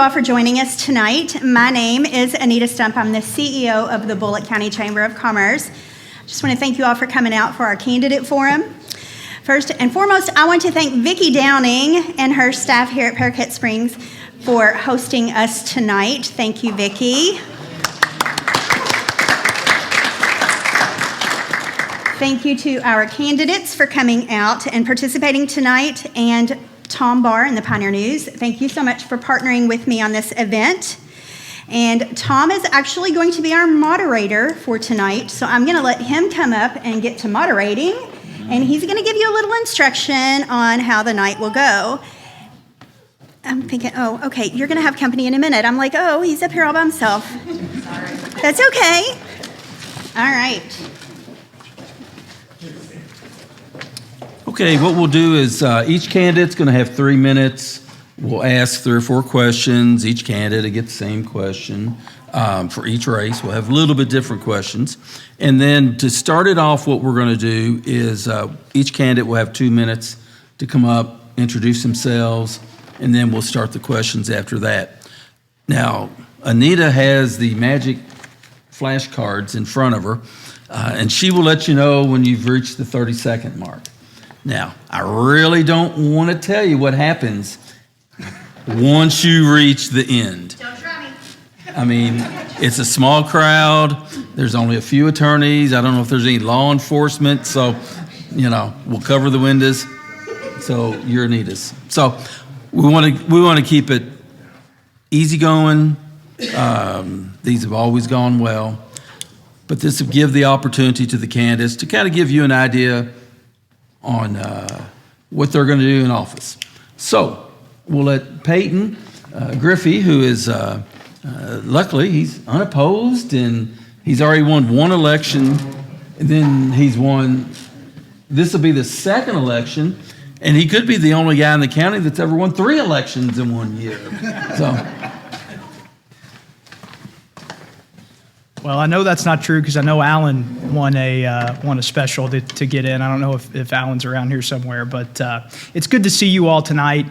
all for joining us tonight. My name is Anita Stump. I'm the CEO of the Bullitt County Chamber of Commerce. Just want to thank you all for coming out for our candidate forum. First and foremost, I want to thank Vicki Downing and her staff here at Paraket Springs for hosting us tonight. Thank you, Vicki. Thank you to our candidates for coming out and participating tonight, and Tom Barr and the Pioneer News. Thank you so much for partnering with me on this event. And Tom is actually going to be our moderator for tonight, so I'm going to let him come up and get to moderating, and he's going to give you a little instruction on how the night will go. I'm thinking, oh, okay, you're going to have company in a minute. I'm like, oh, he's up here all by himself. Sorry. That's okay. All right. Okay, what we'll do is each candidate's going to have 3 minutes. We'll ask 3 or 4 questions. Each candidate gets the same question for each race. We'll have a little bit different questions. And then to start it off, what we're going to do is each candidate will have 2 minutes to come up, introduce themselves, and then we'll start the questions after that. Now, Anita has the magic flashcards in front of her, and she will let you know when you've reached the 30-second mark. Now, I really don't want to tell you what happens once you reach the end. Don't try me. I mean, it's a small crowd. There's only a few attorneys. I don't know if there's any law enforcement. So, we'll cover the windows. So you're Anita's. So we want to keep it easygoing. These have always gone well. But this will give the opportunity to the candidates to kind of give you an idea on what they're going to do in office. So we'll let Peyton Griffey, who is, luckily, he's unopposed, and he's already won 1 election, and then he's won, this will be the 2nd election, and he could be the only guy in the county that's ever won 3 elections in 1 year. So. Well, I know that's not true because I know Alan won a special to get in. I don't know if Alan's around here somewhere, but it's good to see you all tonight.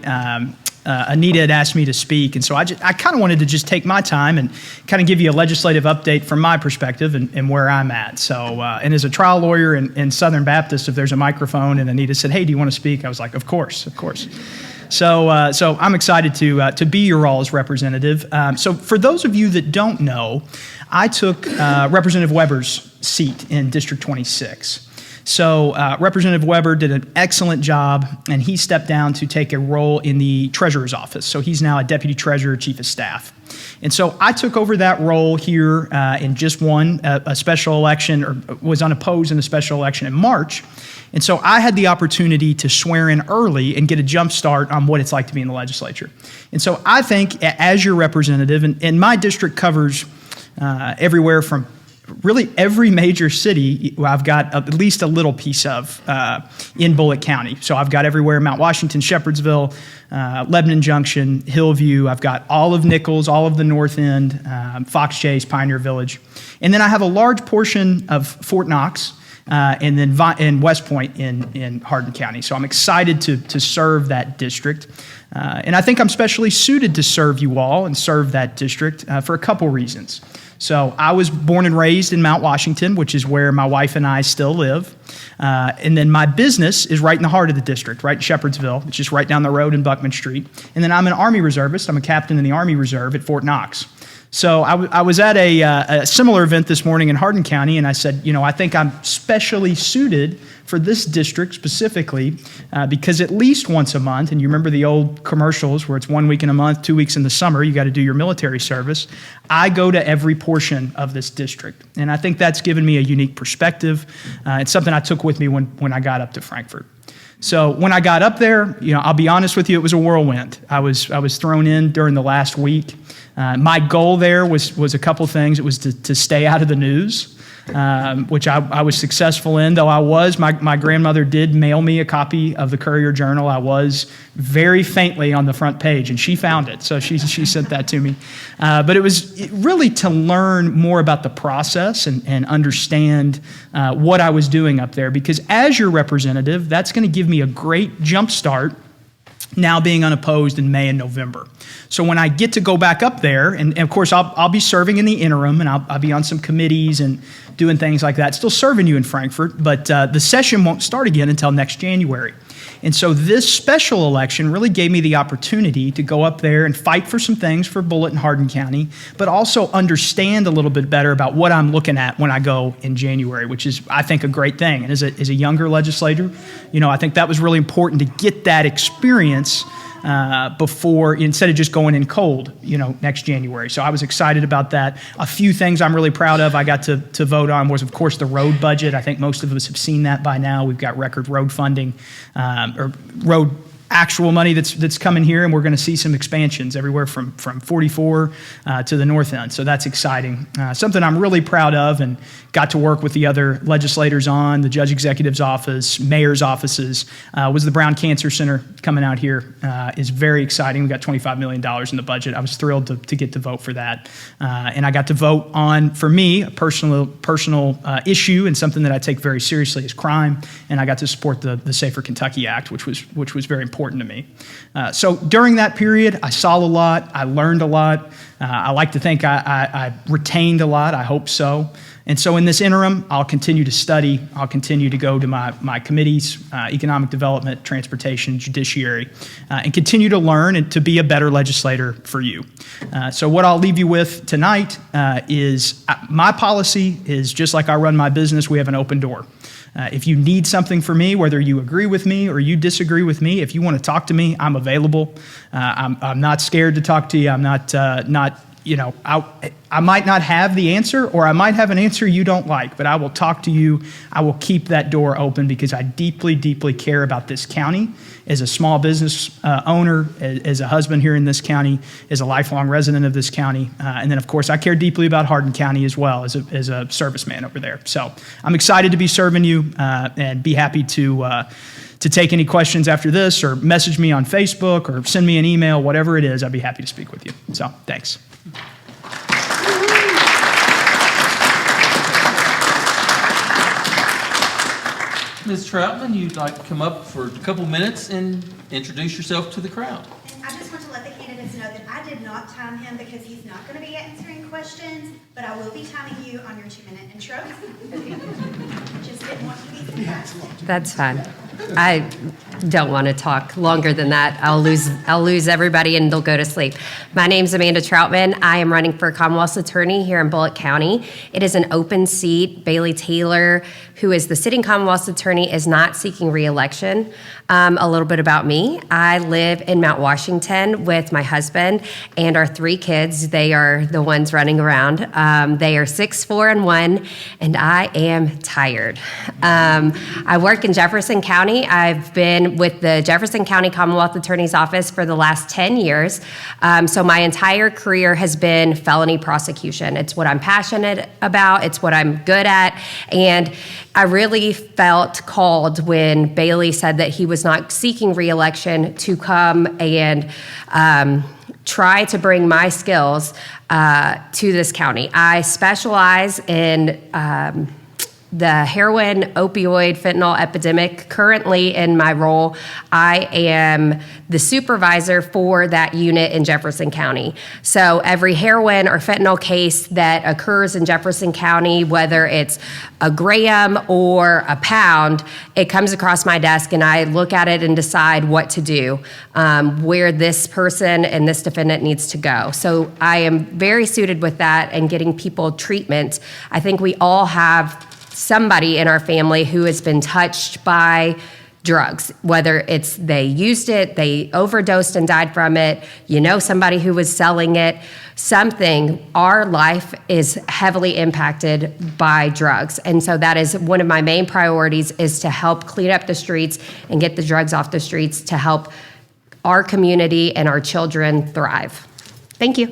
Anita had asked me to speak, and so I kind of wanted to just take my time and kind of give you a legislative update from my perspective and where I'm at. So, and as a trial lawyer in Southern Baptist, if there's a microphone and Anita said, "Hey, do you want to speak?" I was like, "Of course, of course." So I'm excited to be your all's representative. So for those of you that don't know, I took Representative Weber's seat in District 26. So Representative Weber did an excellent job, and he stepped down to take a role in the treasurer's office. So he's now a deputy treasurer, chief of staff. And so I took over that role here and just won a special election, or was unopposed in a special election in March. And so I had the opportunity to swear in early and get a jump start on what it's like to be in the legislature. And so I think as your representative, and my district covers everywhere from really every major city I've got at least a little piece of in Bullitt County. So I've got everywhere: Mount Washington, Shepherdsville, Lebanon Junction, Hillview. I've got all of Nichols, all of the North End, Fox Chase, Pioneer Village. And then I have a large portion of Fort Knox, and then West Point in Hardin County. So I'm excited to serve that district. And I think I'm specially suited to serve you all and serve that district for a couple reasons. So I was born and raised in Mount Washington, which is where my wife and I still live. And then my business is right in the heart of the district, right in Shepherdsville, which is right down the road in Buckman Street. And then I'm an Army reservist. I'm a captain in the Army Reserve at Fort Knox. So I was at a similar event this morning in Hardin County, and I said, I think I'm specially suited for this district specifically because at least once a month, and you remember the old commercials where it's 1 week in a month, 2 weeks in the summer, you got to do your military service. I go to every portion of this district, and I think that's given me a unique perspective. It's something I took with me when I got up to Frankfort. So when I got up there, I'll be honest with you, it was a whirlwind. I was thrown in during the last week. My goal there was a couple things. It was to stay out of the news, which I was successful in, though my grandmother did mail me a copy of the Courier-Journal. I was very faintly on the front page, and she found it, so she sent that to me. But it was really to learn more about the process and understand what I was doing up there, because as your representative, that's going to give me a great jump start now being unopposed in May and November. So when I get to go back up there, and of course I'll be serving in the interim, and I'll be on some committees and doing things like that, still serving you in Frankfort, but the session won't start again until next January. And so this special election really gave me the opportunity to go up there and fight for some things for Bullitt and Hardin County, but also understand a little bit better about what I'm looking at when I go in January, which is, I think, a great thing. And as a younger legislator, I think that was really important to get that experience before, instead of just going in cold, next January. So I was excited about that. A few things I'm really proud of I got to vote on was, of course, the road budget. I think most of us have seen that by now. We've got record road funding, or road actual money that's coming here, and we're going to see some expansions everywhere from 44 to the north end. So that's exciting. Something I'm really proud of and got to work with the other legislators on, the judge executive's office, mayor's offices, was the Brown Cancer Center coming out here. Is very exciting. We got $25 million in the budget. I was thrilled to get to vote for that. And I got to vote on, for me, a personal issue and something that I take very seriously is crime. And I got to support the Safer Kentucky Act, which was very important to me. So during that period, I saw a lot. I learned a lot. I like to think I retained a lot. I hope so. And so in this interim, I'll continue to study. I'll continue to go to my committees, economic development, transportation, judiciary, and continue to learn and to be a better legislator for you. So what I'll leave you with tonight is my policy is just like I run my business. We have an open door. If you need something from me, whether you agree with me or you disagree with me, if you want to talk to me, I'm available. I'm not scared to talk to you. I'm not I might not have the answer, or I might have an answer you don't like, but I will talk to you. I will keep that door open because I deeply, deeply care about this county as a small business owner, as a husband here in this county, as a lifelong resident of this county. And then, of course, I care deeply about Hardin County as well as a serviceman over there. So I'm excited to be serving you and be happy to take any questions after this, or message me on Facebook or send me an email, whatever it is, I'd be happy to speak with you. So thanks. Ms. Troutman, you'd like to come up for a couple minutes and introduce yourself to the crowd. And I just want to let the candidates know that I did not time him because he's not going to be answering questions, but I will be timing you on your 2-minute intro. Just didn't want to be surprised. That's fine. I don't want to talk longer than that. I'll lose everybody and they'll go to sleep. My name's Amanda Troutman. I am running for Commonwealth's Attorney here in Bullitt County. It is an open seat. Bailey Taylor, who is the sitting Commonwealth's Attorney, is not seeking re-election. A little bit about me. I live in Mount Washington with my husband and our 3 kids. They are the ones running around. They are 6, 4, and 1, and I am tired. I work in Jefferson County. I've been with the Jefferson County Commonwealth Attorney's Office for the last 10 years. So my entire career has been felony prosecution. It's what I'm passionate about. It's what I'm good at. And I really felt called when Bailey said that he was not seeking re-election to come and try to bring my skills to this county. I specialize in the heroin, opioid, fentanyl epidemic. Currently in my role, I am the supervisor for that unit in Jefferson County. So every heroin or fentanyl case that occurs in Jefferson County, whether it's a gram or a pound, it comes across my desk and I look at it and decide what to do, where this person and this defendant needs to go. So I am very suited with that and getting people treatment. I think we all have somebody in our family who has been touched by drugs, whether it's they used it, they overdosed and died from it, somebody who was selling it, something. Our life is heavily impacted by drugs. And so that is one of my main priorities, is to help clean up the streets and get the drugs off the streets to help our community and our children thrive. Thank you.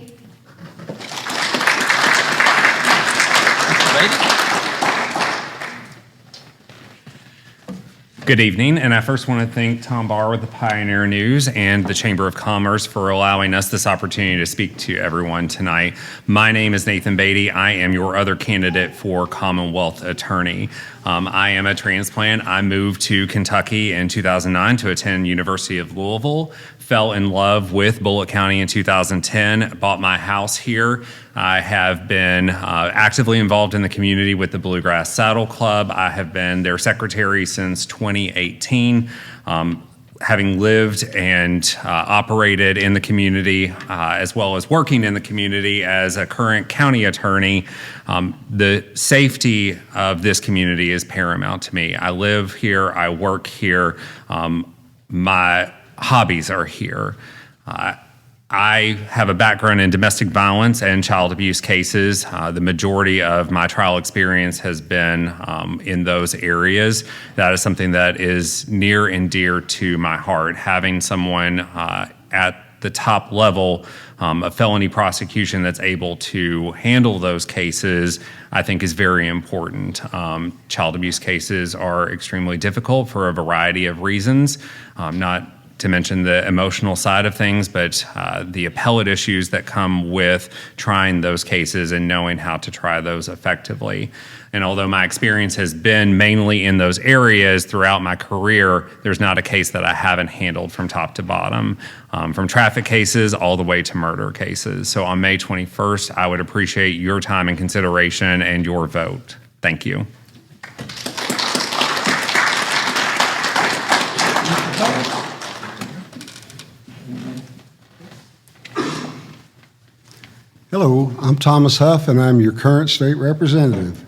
Good evening, and I first want to thank Tom Barr with the Pioneer News and the Chamber of Commerce for allowing us this opportunity to speak to everyone tonight. My name is Nathan Beatty. I am your other candidate for Commonwealth Attorney. I am a transplant. I moved to Kentucky in 2009 to attend University of Louisville. Fell in love with Bullitt County in 2010, bought my house here. I have been actively involved in the community with the Bluegrass Saddle Club. I have been their secretary since 2018. Having lived and operated in the community, as well as working in the community as a current county attorney, the safety of this community is paramount to me. I live here, I work here, my hobbies are here. I have a background in domestic violence and child abuse cases. The majority of my trial experience has been in those areas. That is something that is near and dear to my heart. Having someone at the top level of felony prosecution that's able to handle those cases, I think is very important. Child abuse cases are extremely difficult for a variety of reasons, not to mention the emotional side of things, but the appellate issues that come with trying those cases and knowing how to try those effectively. And although my experience has been mainly in those areas throughout my career, there's not a case that I haven't handled from top to bottom, from traffic cases all the way to murder cases. So on May 21st, I would appreciate your time and consideration and your vote. Thank you. Hello, I'm Thomas Huff, and I'm your current state representative.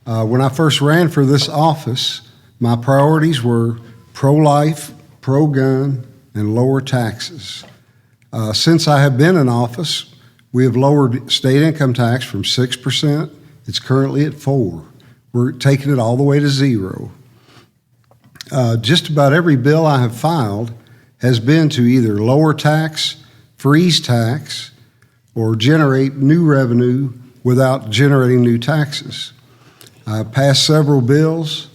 When I first ran for this office, my priorities were pro-life, pro-gun, and lower taxes. Since I have been in office, we have lowered state income tax from 6%. It's currently at 4%. We're taking it all the way to 0. Just about every bill I have filed has been to either lower tax, freeze tax, or generate new revenue without generating new taxes. I passed several bills.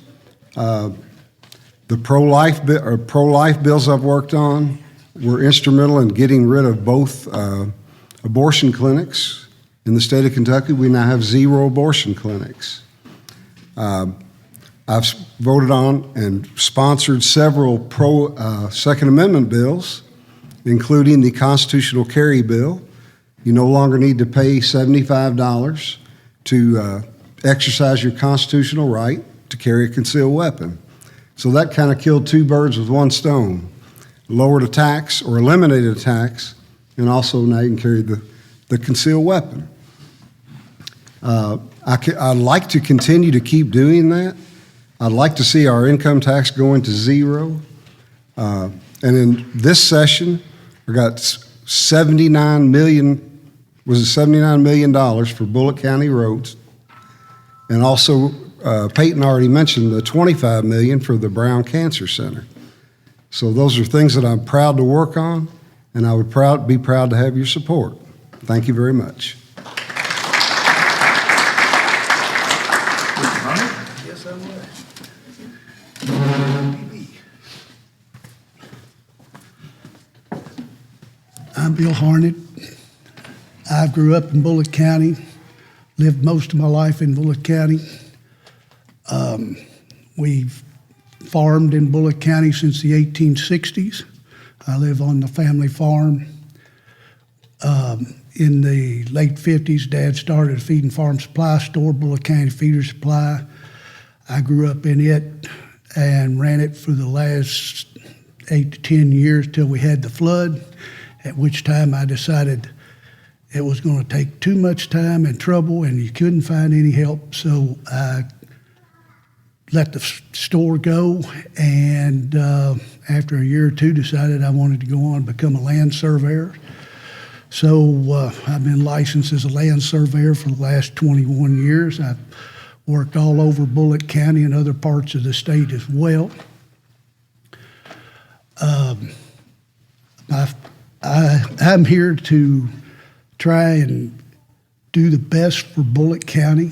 The pro-life bills I've worked on were instrumental in getting rid of both abortion clinics. In the state of Kentucky, we now have 0 abortion clinics. I've voted on and sponsored several pro-Second Amendment bills, including the constitutional carry bill. You no longer need to pay $75 to exercise your constitutional right to carry a concealed weapon. So that kind of killed 2 birds with 1 stone. Lowered a tax or eliminated a tax, and also now you can carry the concealed weapon. I'd like to continue to keep doing that. I'd like to see our income tax going to 0. And in this session, we got $79 million for Bullitt County roads. And also, Peyton already mentioned the $25 million for the Brown Cancer Center. So those are things that I'm proud to work on, and I would be proud to have your support. Thank you very much. Yes, I would. I'm Bill Harnett. I grew up in Bullitt County, lived most of my life in Bullitt County. We've farmed in Bullitt County since the 1860s. I live on the family farm. In the late 50s, Dad started a feed and farm supply store, Bullitt County Feeder Supply. I grew up in it and ran it for the last 8 to 10 years till we had the flood, at which time I decided it was going to take too much time and trouble, and you couldn't find any help. So I let the store go, and after a year or two, decided I wanted to go on and become a land surveyor. So I've been licensed as a land surveyor for the last 21 years. I've worked all over Bullitt County and other parts of the state as well. I'm here to try and do the best for Bullitt County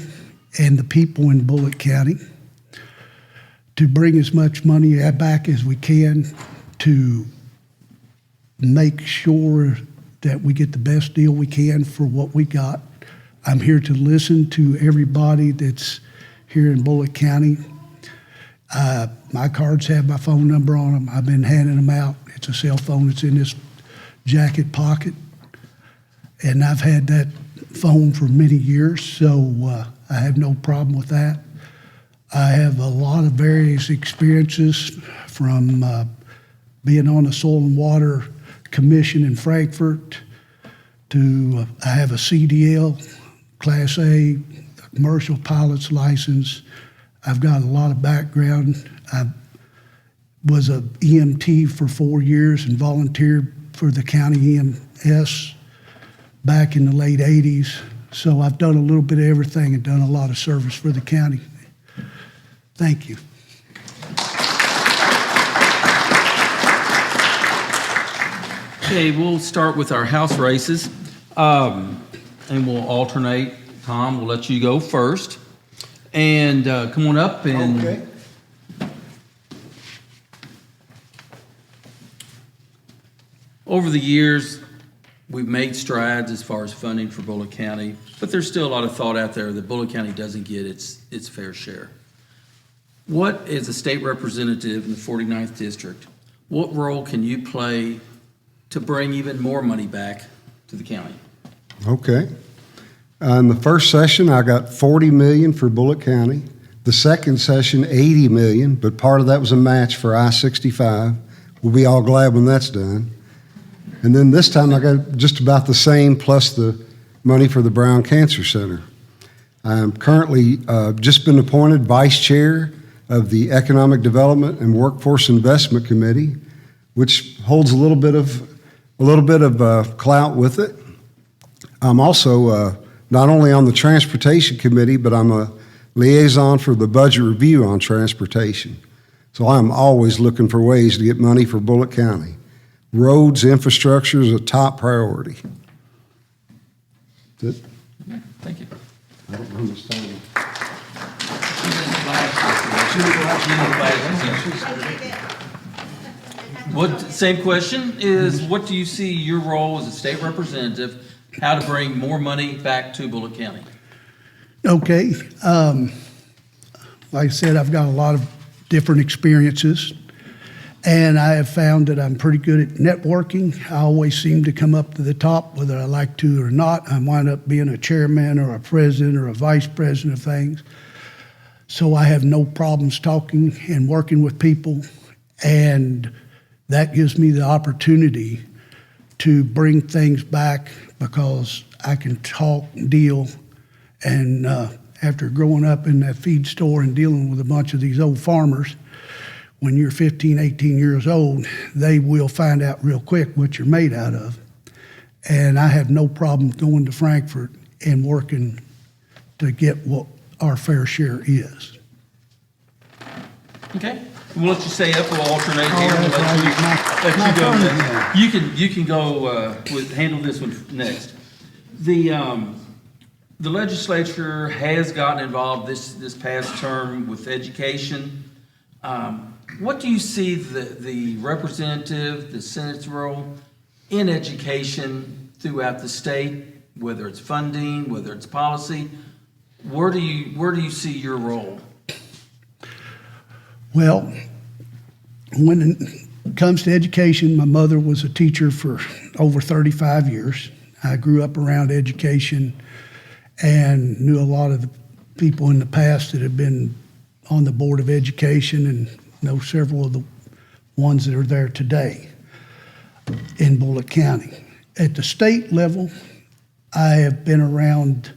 and the people in Bullitt County, to bring as much money back as we can to make sure that we get the best deal we can for what we got. I'm here to listen to everybody that's here in Bullitt County. My cards have my phone number on them. I've been handing them out. It's a cell phone. It's in this jacket pocket. And I've had that phone for many years, so I have no problem with that. I have a lot of various experiences from being on the Soil and Water Commission in Frankfurt to I have a CDL, Class A, commercial pilot's license. I've got a lot of background. I was a EMT for 4 years and volunteered for the county EMS back in the late 80s. So I've done a little bit of everything and done a lot of service for the county. Thank you. Okay, we'll start with our house races, and we'll alternate. Tom, we'll let you go first. And come on up and... Okay. Over the years, we've made strides as far as funding for Bullitt County, but there's still a lot of thought out there that Bullitt County doesn't get its fair share. What, as a state representative in the 49th District, what role can you play to bring even more money back to the county? Okay. In the first session, I got $40 million for Bullitt County. The second session, $80 million, but part of that was a match for I-65. We'll be all glad when that's done. And then this time, I got just about the same plus the money for the Brown Cancer Center. I'm currently just been appointed vice chair of the Economic Development and Workforce Investment Committee, which holds a little bit of clout with it. I'm also not only on the Transportation Committee, but I'm a liaison for the Budget Review on Transportation. So I'm always looking for ways to get money for Bullitt County. Roads, infrastructure is a top priority. That's it. Thank you. I don't understand. Same question is, what do you see your role as a state representative, how to bring more money back to Bullitt County? Okay. Like I said, I've got a lot of different experiences, and I have found that I'm pretty good at networking. I always seem to come up to the top, whether I like to or not. I wind up being a chairman or a president or a vice president of things. So I have no problems talking and working with people, and that gives me the opportunity to bring things back because I can talk, deal, and after growing up in that feed store and dealing with a bunch of these old farmers, when you're 15, 18 years old, they will find out real quick what you're made out of. And I have no problem going to Frankfurt and working to get what our fair share is. Okay. We'll let you stay up. We'll alternate here. We'll that's let my you go turn next. again. You can go handle this one next. The legislature has gotten involved this past term with education. What do you see the representative, the Senate's role in education throughout the state, whether it's funding, whether it's policy? Where do you see your role? Well, when it comes to education, my mother was a teacher for over 35 years. I grew up around education and knew a lot of the people in the past that have been on the Board of Education and know several of the ones that are there today in Bullitt County. At the state level, I have been around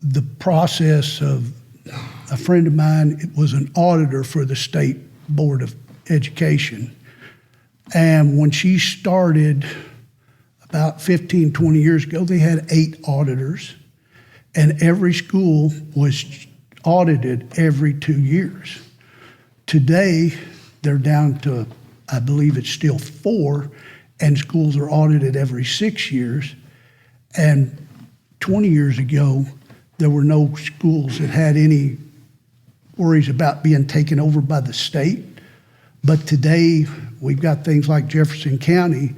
the process of a friend of mine was an auditor for the State Board of Education. And when she started about 15, 20 years ago, they had 8 auditors, and every school was audited every 2 years. Today, they're down to, I believe it's still 4, and schools are audited every 6 years. And 20 years ago, there were no schools that had any worries about being taken over by the state. But today, we've got things like Jefferson County,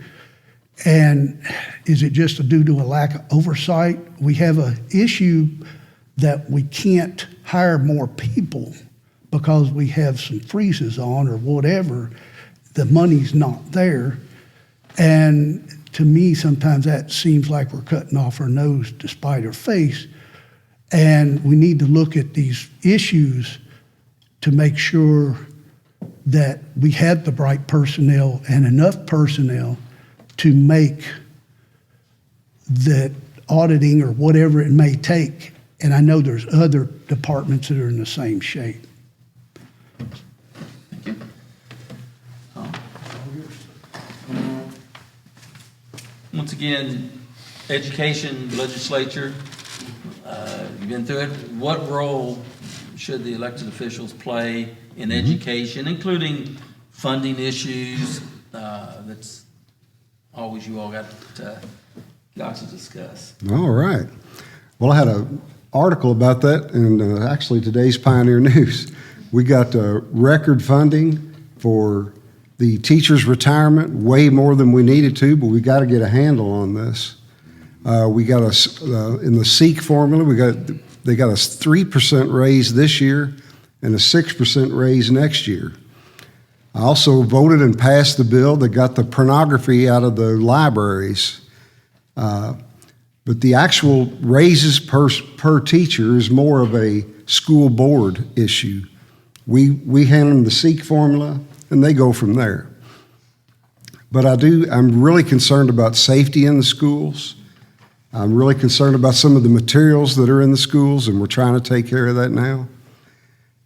and is it just due to a lack of oversight? We have an issue that we can't hire more people because we have some freezes on or whatever. The money's not there. And to me, sometimes that seems like we're cutting off our nose to spite our face. And we need to look at these issues to make sure that we have the right personnel and enough personnel to make that auditing or whatever it may take. And I know there's other departments that are in the same shape. Once again, education legislature, you've been through it. What role should the elected officials play in education, including funding issues? That's always you all got to discuss. All right. Well, I had an article about that in actually today's Pioneer News. We got record funding for the teachers' retirement, way more than we needed to, but we got to get a handle on this. We got in the SEEK formula, they got a 3% raise this year and a 6% raise next year. I also voted and passed the bill that got the pornography out of the libraries. But the actual raises per teacher is more of a school board issue. We hand them the SEEK formula, and they go from there. But I'm really concerned about safety in the schools. I'm really concerned about some of the materials that are in the schools, and we're trying to take care of that now.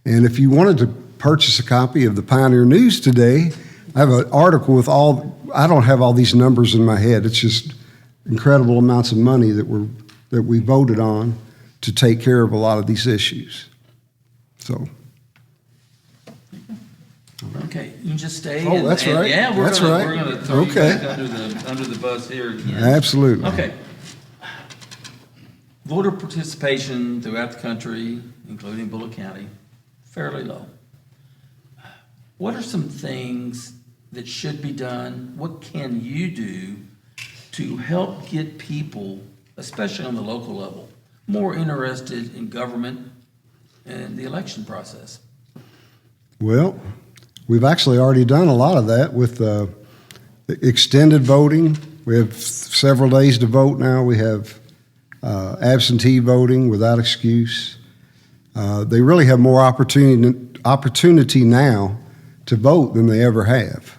And if you wanted to purchase a copy of the Pioneer News today, I have an article with I don't have all these numbers in my head. It's just incredible amounts of money that we voted on to take care of a lot of these issues. So. Okay, you can just stay. Oh, that's right. Yeah, we're That's gonna, right. We're going to throw Okay. you back under the bus here again. Absolutely. Okay. Voter participation throughout the country, including Bullitt County, fairly low. What are some things that should be done? What can you do to help get people, especially on the local level, more interested in government and the election process? Well, we've actually already done a lot of that with extended voting. We have several days to vote now. We have absentee voting without excuse. They really have more opportunity now to vote than they ever have.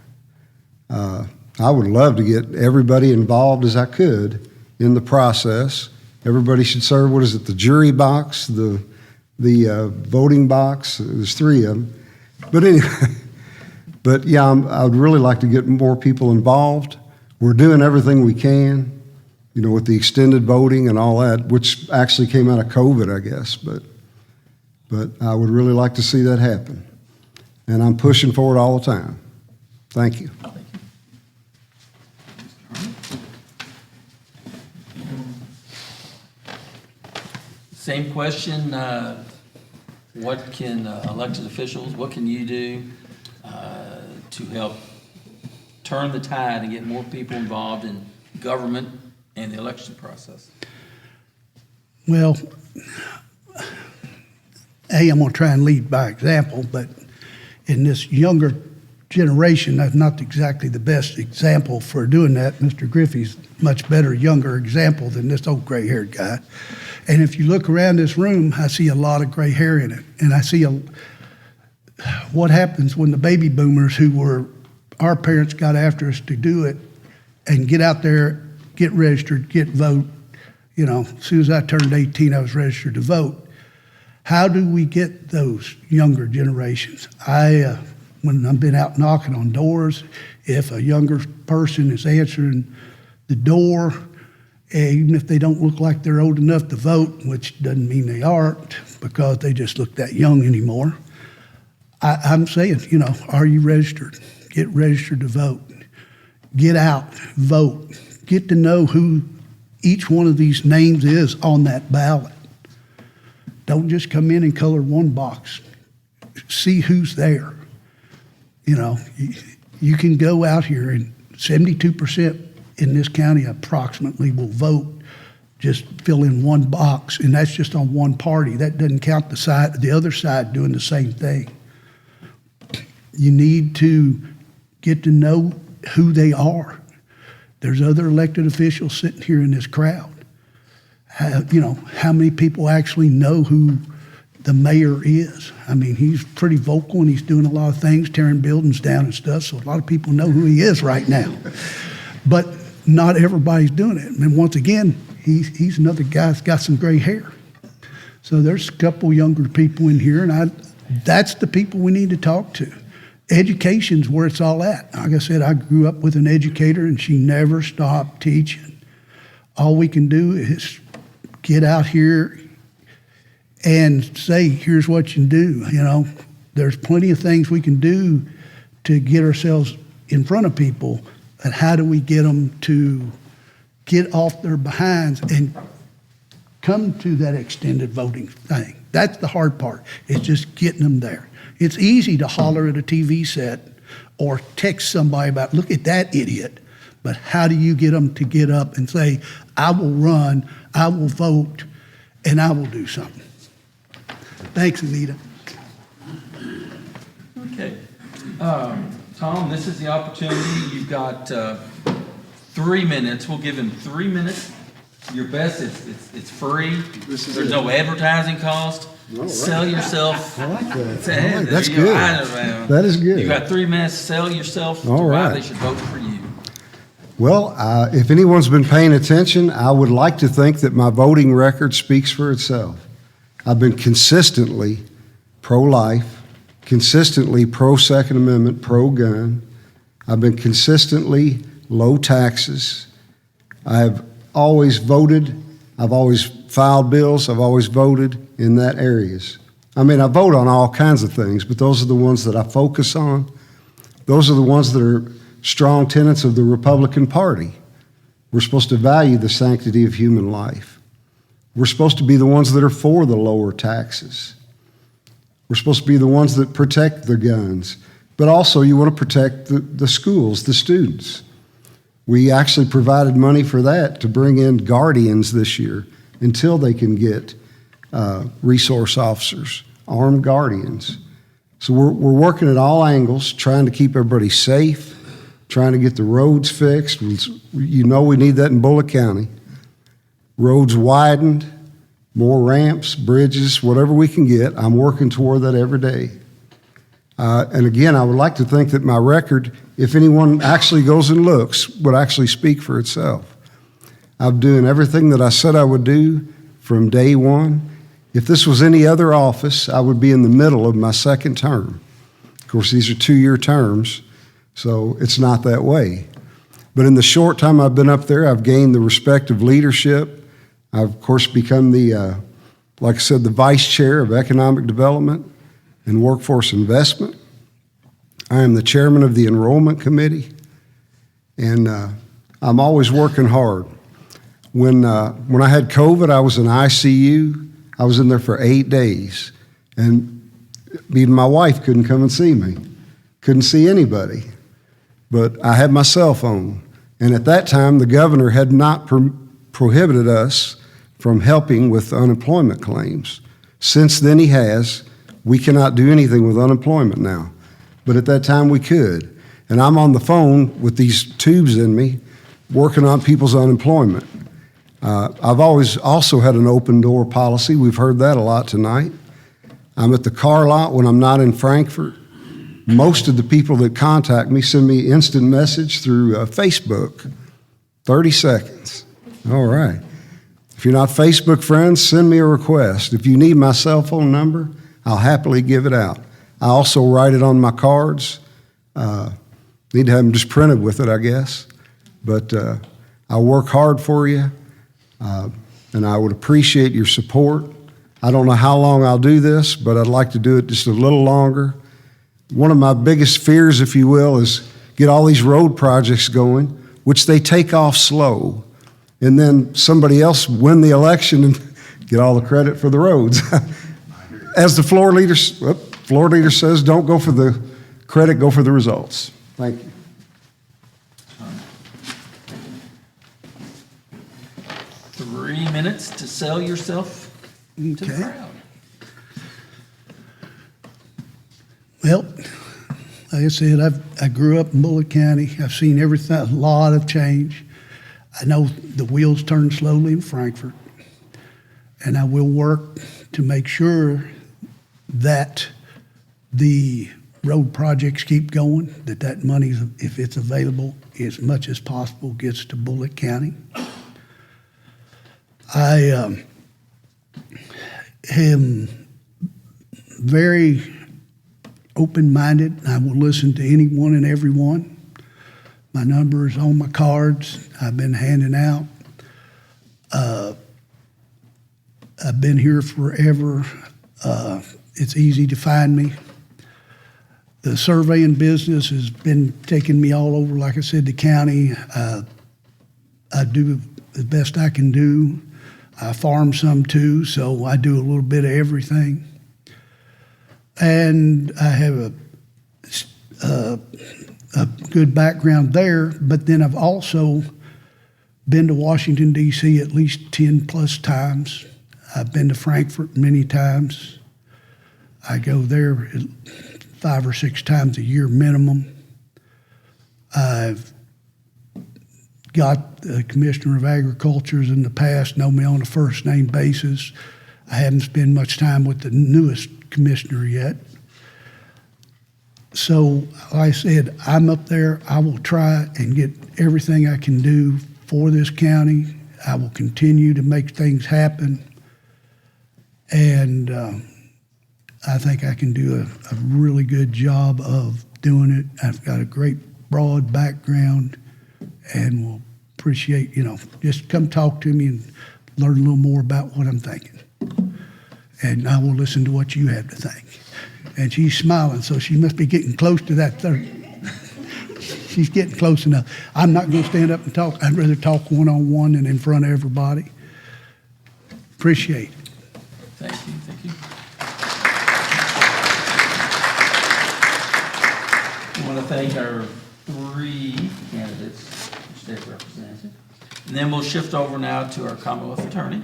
I would love to get everybody involved as I could in the process. Everybody should serve, the jury box, the voting box. There's 3 of them. But anyway, I would really like to get more people involved. We're doing everything we can, with the extended voting and all that, which actually came out of COVID, I guess. But I would really like to see that happen. And I'm pushing for it all the time. Thank you. Same question. What can elected officials, what can you do to help turn the tide and get more people involved in government and the election process? Well, I'm going to try and lead by example, but in this younger generation, that's not exactly the best example for doing that. Mr. Griffey's much better younger example than this old gray-haired guy. And if you look around this room, I see a lot of gray hair in it. And I see what happens when the baby boomers who were our parents got after us to do it and get out there, get registered, get vote. As soon as I turned 18, I was registered to vote. How do we get those younger generations? When I've been out knocking on doors, if a younger person is answering the door, even if they don't look like they're old enough to vote, which doesn't mean they aren't because they just look that young anymore, I'm saying, are you registered? Get registered to vote. Get out, vote. Get to know who each one of these names is on that ballot. Don't just come in and color one box. see who's there. You know, you can go out here and 72% in this county approximately will vote, just fill in one box, and that's just on one party. That doesn't count the other side doing the same thing. You need to get to know who they are. There's other elected officials sitting here in this crowd. You know, how many people actually know who the mayor is? I mean, he's pretty vocal and he's doing a lot of things, tearing buildings down and stuff, so a lot of people know who he is right now. But not everybody's doing it. And once again, he's another guy that's got some gray hair. So there's a couple younger people in here, and that's the people we need to talk to. Education's where it's all at. Like I said, I grew up with an educator, and she never stopped teaching. All we can do is get out here and say, here's what you can do. You know, there's plenty of things we can do to get ourselves in front of people, and how do we get them to get off their behinds and come to that extended voting thing. That's the hard part. It's just getting them there. It's easy to holler at a TV set or text somebody about, look at that idiot. But how do you get them to get up and say, I will run, I will vote, and I will do something? Thanks, Anita. Okay. Tom, this is the opportunity. You've got 3 minutes. We'll give him 3 minutes. Your best. It's free. There's no advertising cost. All right. Sell yourself. I like that. Say, All right, that's you good. know, That is good. You got 3 minutes. Sell yourself. All to why right. they should vote for you. Well, if anyone's been paying attention, I would like to think that my voting record speaks for itself. I've been consistently pro-life, consistently pro-Second Amendment, pro-gun. I've been consistently low taxes. I have always voted. I've always filed bills. I've always voted in that areas. I mean, I vote on all kinds of things, but those are the ones that I focus on. Those are the ones that are strong tenets of the Republican Party. We're supposed to value the sanctity of human life. We're supposed to be the ones that are for the lower taxes. We're supposed to be the ones that protect the guns. But also you want to protect the schools, the students. We actually provided money for that to bring in guardians this year until they can get resource officers, armed guardians. So we're working at all angles, trying to keep everybody safe, trying to get the roads fixed. You know we need that in Bullitt County. Roads widened, more ramps, bridges, whatever we can get. I'm working toward that every day. And again, I would like to think that my record, if anyone actually goes and looks, would actually speak for itself. I'm doing everything that I said I would do from day one. If this was any other office, I would be in the middle of my second term. Of course, these are 2-year terms, so it's not that way. But in the short time I've been up there, I've gained the respect of leadership. I've, of course, become like I said, the vice chair of economic development and workforce investment. I am the chairman of the enrollment committee, and I'm always working hard. When I had COVID, I was in ICU. I was in there for 8 days, and even my wife couldn't come and see me, couldn't see anybody. But I had my cell phone, and at that time, the governor had not prohibited us from helping with unemployment claims. Since then, he has. We cannot do anything with unemployment now, but at that time, we could. And I'm on the phone with these tubes in me, working on people's unemployment. I've always also had an open door policy. We've heard that a lot tonight. I'm at the car lot when I'm not in Frankfurt. Most of the people that contact me send me instant message through Facebook, 30 seconds. All right. If you're not Facebook friends, send me a request. If you need my cell phone number, I'll happily give it out. I also write it on my cards. Need to have them just printed with it, I guess. But I work hard for you, and I would appreciate your support. I don't know how long I'll do this, but I'd like to do it just a little longer. One of my biggest fears, if you will, is get all these road projects going, which they take off slow, and then somebody else win the election and get all the credit for the roads. As the floor leader, floor leader says, don't go for the credit, go for the results. Thank you. 3 minutes to sell yourself to the Okay. crowd. Well, like I said, I grew up in Bullitt County. I've seen everything, a lot of change. I know the wheels turn slowly in Frankfurt, and I will work to make sure that the road projects keep going, that money, if it's available, as much as possible, gets to Bullitt County. I am very open-minded. I will listen to anyone and everyone. My number is on my cards. I've been handing out. I've been here forever. It's easy to find me. The surveying business has been taking me all over, like I said, the county. I do the best I can do. I farm some too, so I do a little bit of everything. And I have a good background there, but then I've also been to Washington, D.C. at least 10 plus times. I've been to Frankfurt many times. I go there 5 or 6 times a year minimum. I've got the Commissioner of Agriculture's in the past, know me on a first name basis. I haven't spent much time with the newest commissioner yet. So, like I said, I'm up there. I will try and get everything I can do for this county. I will continue to make things happen. And I think I can do a really good job of doing it. I've got a great broad background and will appreciate, just come talk to me and learn a little more about what I'm thinking. And I will listen to what you have to think. And she's smiling, so she must be getting close to that third. She's getting close enough. I'm not going to stand up and talk. I'd rather talk one-on-one than in front of everybody. Appreciate it. Thank you, thank you. I want to thank our 3 candidates for state representative. And then we'll shift over now to our Commonwealth Attorney.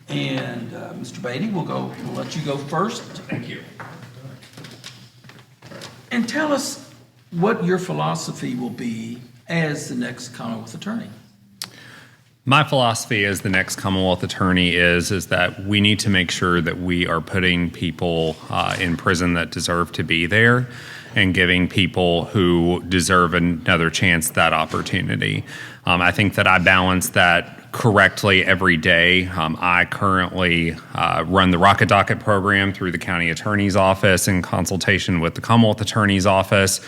And Mr. Beatty, we'll let you go first. Thank you. And tell us what your philosophy will be as the next Commonwealth Attorney. My philosophy as the next Commonwealth Attorney is that we need to make sure that we are putting people in prison that deserve to be there and giving people who deserve another chance that opportunity. I think that I balance that correctly every day. I currently run the Rocket Docket program through the County Attorney's Office in consultation with the Commonwealth Attorney's Office.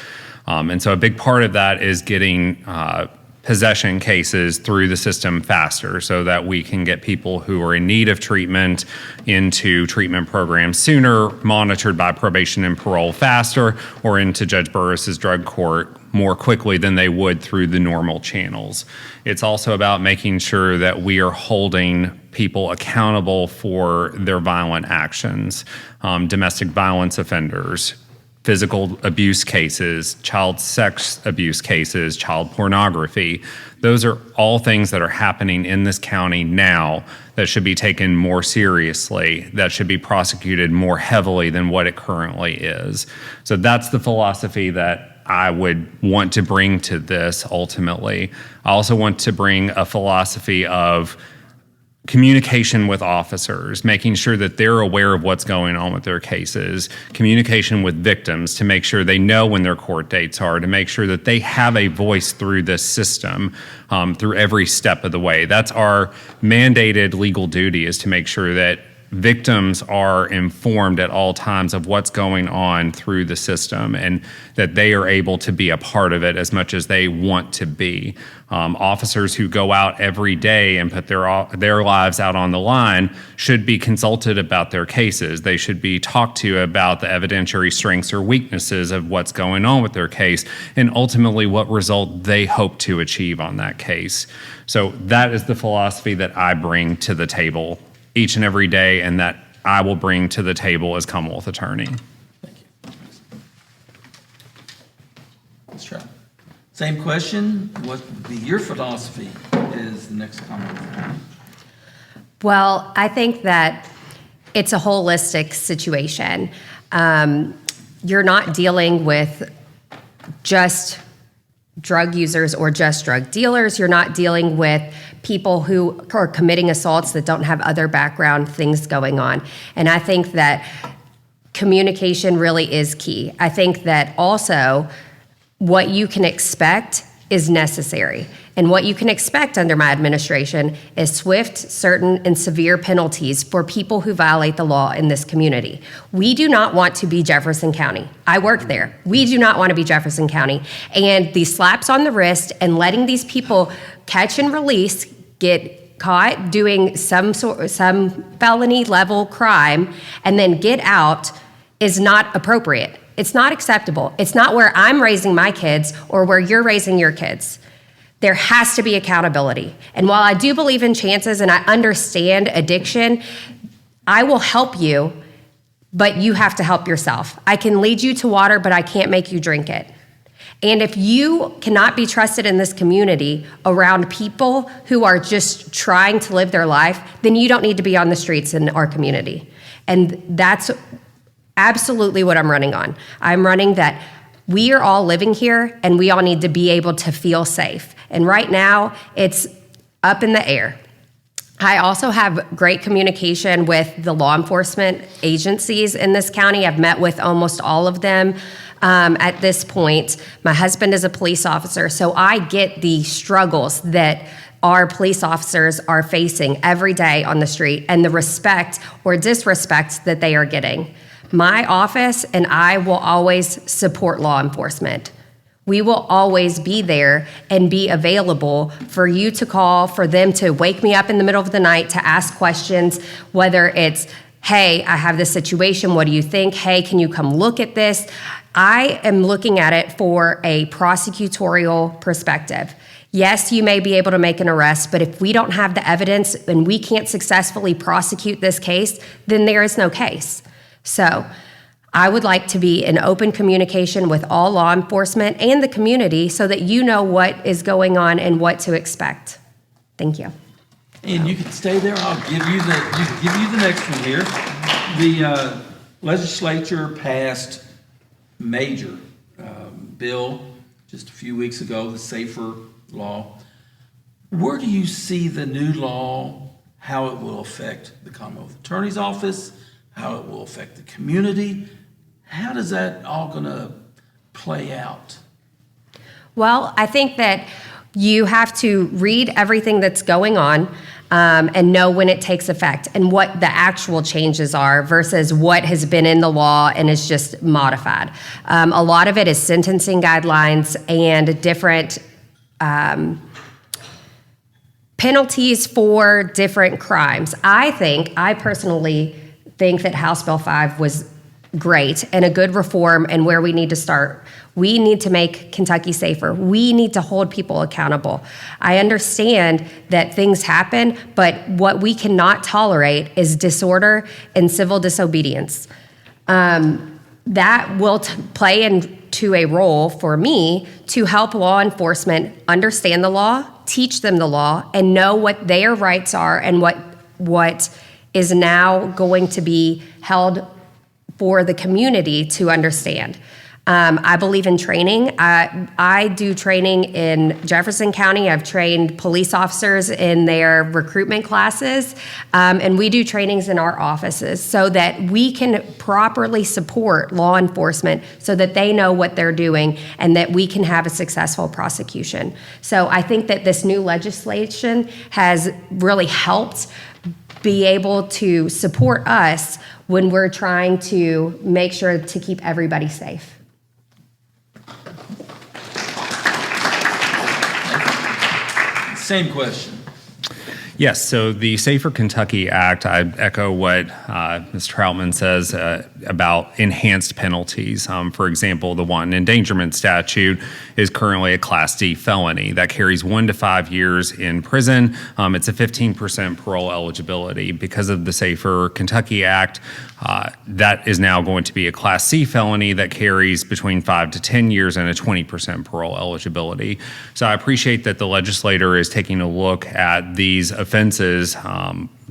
And so a big part of that is getting possession cases through the system faster so that we can get people who are in need of treatment into treatment programs sooner, monitored by probation and parole faster, or into Judge Burris's drug court more quickly than they would through the normal channels. It's also about making sure that we are holding people accountable for their violent actions, domestic violence offenders, physical abuse cases, child sex abuse cases, child pornography. Those are all things that are happening in this county now that should be taken more seriously, that should be prosecuted more heavily than what it currently is. So that's the philosophy that I would want to bring to this ultimately. I also want to bring a philosophy of communication with officers, making sure that they're aware of what's going on with their cases, communication with victims to make sure they know when their court dates are, to make sure that they have a voice through this system, through every step of the way. That's our mandated legal duty, is to make sure that victims are informed at all times of what's going on through the system and that they are able to be a part of it as much as they want to be. Officers who go out every day and put their lives out on the line should be consulted about their cases. They should be talked to about the evidentiary strengths or weaknesses of what's going on with their case and ultimately what result they hope to achieve on that case. So that is the philosophy that I bring to the table each and every day, and that I will bring to the table as Commonwealth Attorney. Thank you. Same question, what would be your philosophy as the next Commonwealth? Well, I think that it's a holistic situation. You're not dealing with just drug users or just drug dealers. You're not dealing with people who are committing assaults that don't have other background things going on. And I think that communication really is key. I think that also what you can expect is necessary. And what you can expect under my administration is swift, certain, and severe penalties for people who violate the law in this community. We do not want to be Jefferson County. I work there. We do not want to be Jefferson County. And these slaps on the wrist and letting these people catch and release, get caught doing some felony level crime, and then get out is not appropriate. It's not acceptable. It's not where I'm raising my kids or where you're raising your kids. There has to be accountability. And while I do believe in chances and I understand addiction, I will help you, but you have to help yourself. I can lead you to water, but I can't make you drink it. And if you cannot be trusted in this community around people who are just trying to live their life, then you don't need to be on the streets in our community. And that's absolutely what I'm running on. I'm running that we are all living here and we all need to be able to feel safe. And right now, it's up in the air. I also have great communication with the law enforcement agencies in this county. I've met with almost all of them at this point. My husband is a police officer, so I get the struggles that our police officers are facing every day on the street and the respect or disrespect that they are getting. My office and I will always support law enforcement. We will always be there and be available for you to call, for them to wake me up in the middle of the night to ask questions, whether it's, hey, I have this situation, what do you think? Hey, can you come look at this? I am looking at it for a prosecutorial perspective. Yes, you may be able to make an arrest, but if we don't have the evidence and we can't successfully prosecute this case, then there is no case. So I would like to be in open communication with all law enforcement and the community so that you know what is going on and what to expect. Thank you. And you can stay there. I'll give you the next one here. The legislature passed major bill just a few weeks ago, the SAFER law. Where do you see the new law, how it will affect the Commonwealth Attorney's Office, how it will affect the community? How does that all going to play out? Well, I think that you have to read everything that's going on and know when it takes effect and what the actual changes are versus what has been in the law and is just modified. A lot of it is sentencing guidelines and different penalties for different crimes. I personally think that House Bill 5 was great and a good reform and where we need to start. We need to make Kentucky safer. We need to hold people accountable. I understand that things happen, but what we cannot tolerate is disorder and civil disobedience. That will play into a role for me to help law enforcement understand the law, teach them the law, and know what their rights are and what is now going to be held for the community to understand. I believe in training. I do training in Jefferson County. I've trained police officers in their recruitment classes, and we do trainings in our offices so that we can properly support law enforcement so that they know what they're doing and that we can have a successful prosecution. So I think that this new legislation has really helped be able to support us when we're trying to make sure to keep everybody safe. Same question. Yes, so the Safer Kentucky Act, I echo what Ms. Troutman says about enhanced penalties. For example, the wanton endangerment statute is currently a Class D felony that carries 1 to 5 years in prison. It's a 15% parole eligibility. Because of the Safer Kentucky Act, that is now going to be a Class C felony that carries between 5 to 10 years and a 20% parole eligibility. So I appreciate that the legislator is taking a look at these offenses.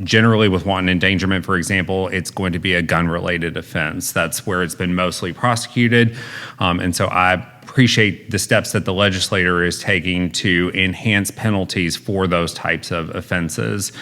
Generally with wanton endangerment, for example, it's going to be a gun-related offense. That's where it's been mostly prosecuted. And so I appreciate the steps that the legislator is taking to enhance penalties for those types of offenses.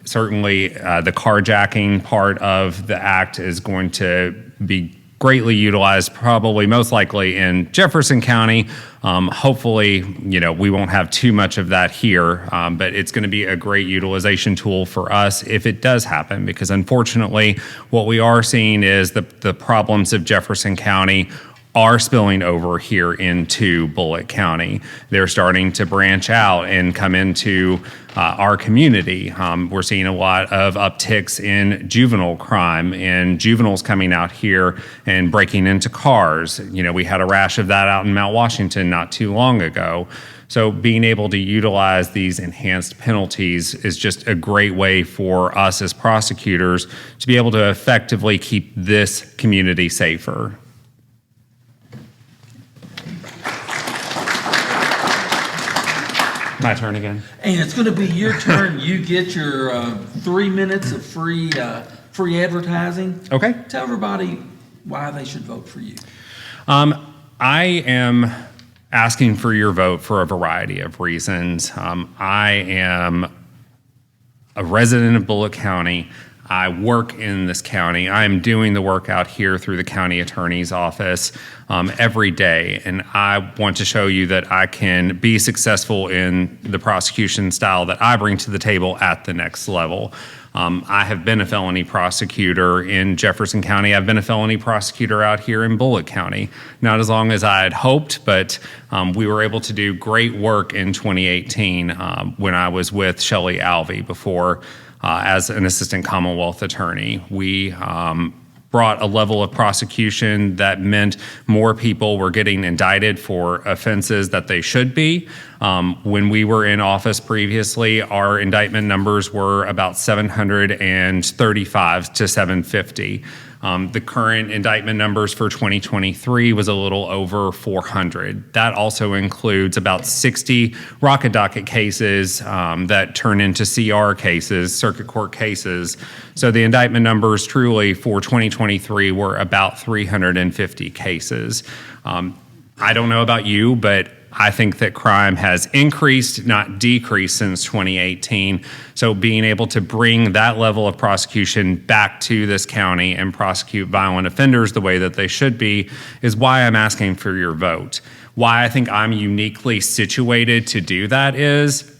Certainly, the carjacking part of the act is going to be greatly utilized, probably most likely in Jefferson County. Hopefully, we won't have too much of that here, but it's going to be a great utilization tool for us if it does happen, because unfortunately, what we are seeing is the problems of Jefferson County are spilling over here into Bullitt County. They're starting to branch out and come into our community. We're seeing a lot of upticks in juvenile crime and juveniles coming out here and breaking into cars. We had a rash of that out in Mount Washington not too long ago. So being able to utilize these enhanced penalties is just a great way for us as prosecutors to be able to effectively keep this community safer. My turn again. And it's going to be your turn. You get your 3 minutes of free advertising. Okay. Tell everybody why they should vote for you. I am asking for your vote for a variety of reasons. I am a resident of Bullitt County. I work in this county. I am doing the work out here through the county attorney's office every day, and I want to show you that I can be successful in the prosecution style that I bring to the table at the next level. I have been a felony prosecutor in Jefferson County. I've been a felony prosecutor out here in Bullitt County. Not as long as I had hoped, but we were able to do great work in 2018 when I was with Shelley Alvey before as an assistant Commonwealth attorney. We brought a level of prosecution that meant more people were getting indicted for offenses that they should be. When we were in office previously, our indictment numbers were about 735 to 750. The current indictment numbers for 2023 was a little over 400. That also includes about 60 rocket docket cases that turn into CR cases, circuit court cases. So the indictment numbers truly for 2023 were about 350 cases. I don't know about you, but I think that crime has increased, not decreased, since 2018. So being able to bring that level of prosecution back to this county and prosecute violent offenders the way that they should be is why I'm asking for your vote. Why I think I'm uniquely situated to do that is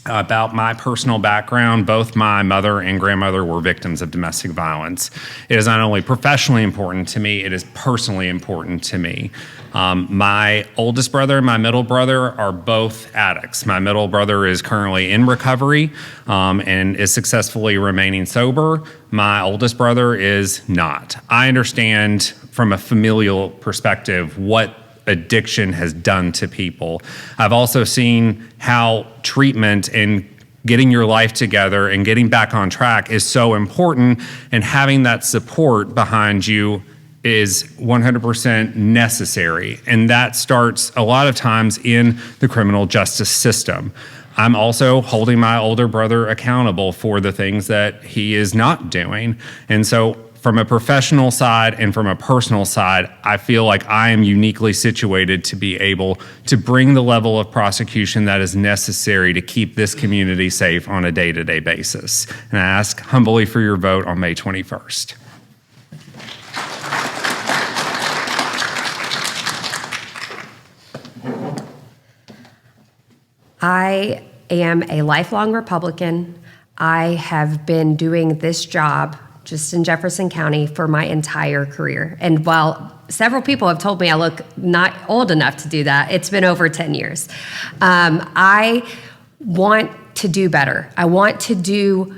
about my personal background. Both my mother and grandmother were victims of domestic violence. It is not only professionally important to me, it is personally important to me. My oldest brother and my middle brother are both addicts. My middle brother is currently in recovery and is successfully remaining sober. My oldest brother is not. I understand from a familial perspective what addiction has done to people. I've also seen how treatment and getting your life together and getting back on track is so important, and having that support behind you is 100% necessary. And that starts a lot of times in the criminal justice system. I'm also holding my older brother accountable for the things that he is not doing. And so from a professional side and from a personal side, I feel like I am uniquely situated to be able to bring the level of prosecution that is necessary to keep this community safe on a day-to-day basis. And I ask humbly for your vote on May 21st. I am a lifelong Republican. I have been doing this job just in Jefferson County for my entire career. And while several people have told me I look not old enough to do that, it's been over 10 years. I want to do better. I want to do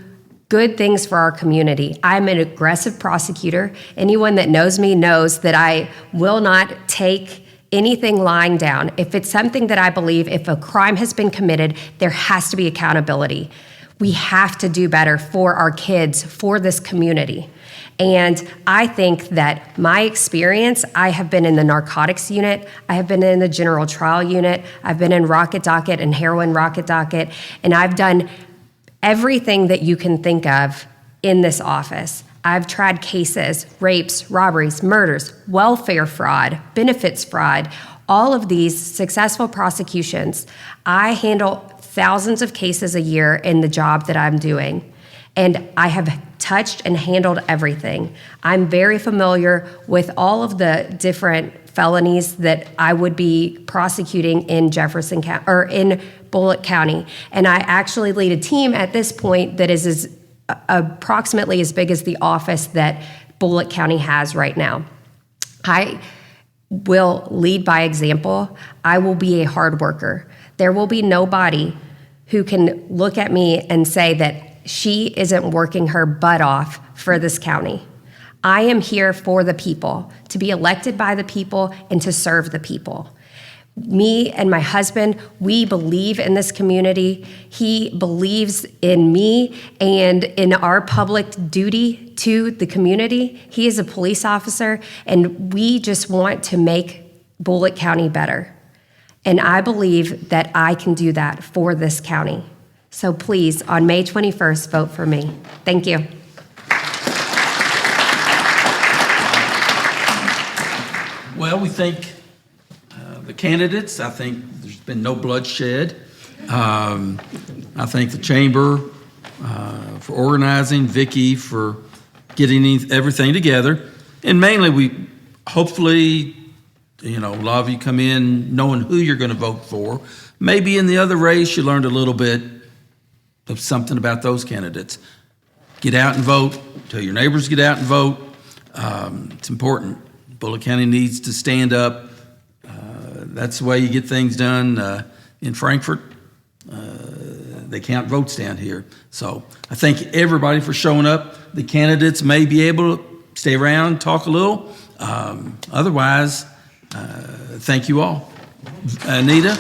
good things for our community. I'm an aggressive prosecutor. Anyone that knows me knows that I will not take anything lying down. If it's something that I believe, if a crime has been committed, there has to be accountability. We have to do better for our kids, for this community. And I think that my experience, I have been in the narcotics unit, I have been in the general trial unit, I've been in rocket docket and heroin rocket docket, and I've done everything that you can think of in this office. I've tried cases, rapes, robberies, murders, welfare fraud, benefits fraud, all of these successful prosecutions. I handle thousands of cases a year in the job that I'm doing. And I have touched and handled everything. I'm very familiar with all of the different felonies that I would be prosecuting in Jefferson County or in Bullitt County. And I actually lead a team at this point that is approximately as big as the office that Bullitt County has right now. I will lead by example. I will be a hard worker. There will be nobody who can look at me and say that she isn't working her butt off for this county. I am here for the people, to be elected by the people and to serve the people. Me and my husband, we believe in this community. He believes in me and in our public duty to the community. He is a police officer, and we just want to make Bullitt County better. And I believe that I can do that for this county. So please, on May 21st, vote for me. Thank you. Well, we thank the candidates. I think there's been no bloodshed. I thank the chamber for organizing, Vicki for getting everything together. And mainly, we hopefully, a lot of you come in knowing who you're going to vote for. Maybe in the other race, you learned a little bit of something about those candidates. Get out and vote. Tell your neighbors to get out and vote. It's important. Bullitt County needs to stand up. That's the way you get things done in Frankfort. They count votes down here. So I thank everybody for showing up. The candidates may be able to stay around, talk a little. Otherwise, thank you all. Anita?